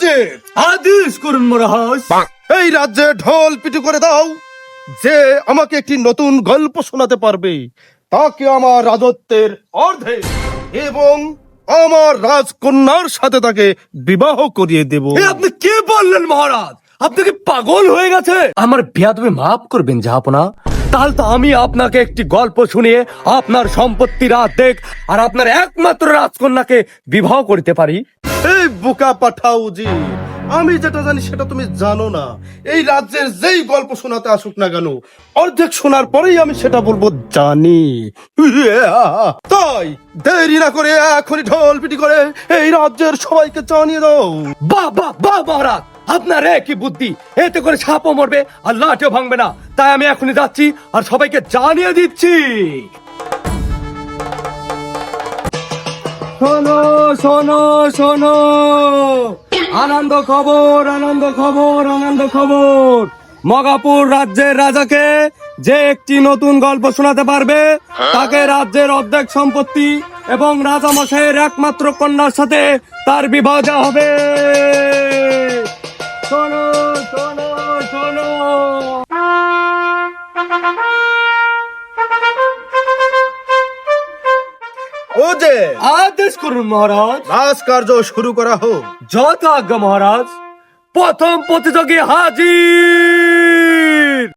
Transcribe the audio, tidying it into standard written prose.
উচিত। আদেশ করুন মহারাজ। এই রাজ্যে ঢোল পিটু করে দাও, যে আমাকে একটি নতুন গল্প শোনাতে পারবে তাকে আমার রাজত্বের অর্ধে এবং আমার রাজকন্যার সাথে তাকে বিবাহ করিয়ে দেব। এ আপনি কে বললেন মহারাজ? আপনি কি পাগল হয়ে গেছে? আমার বেয়াদবি মাফ করবেন জাহাপনা। তাহলে তো আমি আপনাকে একটি গল্প শুনিয়ে আপনার সম্পত্তির অর্ধেক আর আপনার একমাত্র রাজকন্যাকে বিবাহ করতে পারি। এই বোকা পাঠাও জি, আমি যেটা জানি সেটা তুমি জানো না। এই রাজ্যের যেই গল্প শোনাতে আসুক না কেন, অর্ধেক শোনার পরেই আমি সেটা বলবো জানি। তাই দেরি না করে এখনই ঢোল পিটি করে এই রাজ্যের সবাইকে জানিয়ে দাও। বাহ বাহ বাহ মহারাজ, আপনার একই বুদ্ধি। এতে করে সাপও মরবে আর লাঠিও ভাঙবে না। তাই আমি এখনই যাচ্ছি আর সবাইকে জানিয়ে দিচ্ছি। শোনো শোনো শোনো, আনন্দ খবর আনন্দ খবর আনন্দ খবর। মগাপুর রাজ্যের রাজাকে যে একটি নতুন গল্প শোনাতে পারবে তাকে রাজ্যের অর্ধেক সম্পত্তি এবং রাজামশাইয়ের একমাত্র কন্যার সাথে তার বিবাহ দেওয়া হবে। শোনো শোনো শোনো। ও যে, আদেশ করুন মহারাজ। রাজকার্য শুরু করা হোক। যত আজ্ঞা মহারাজ। প্রথম প্রতিযোগী হাজির।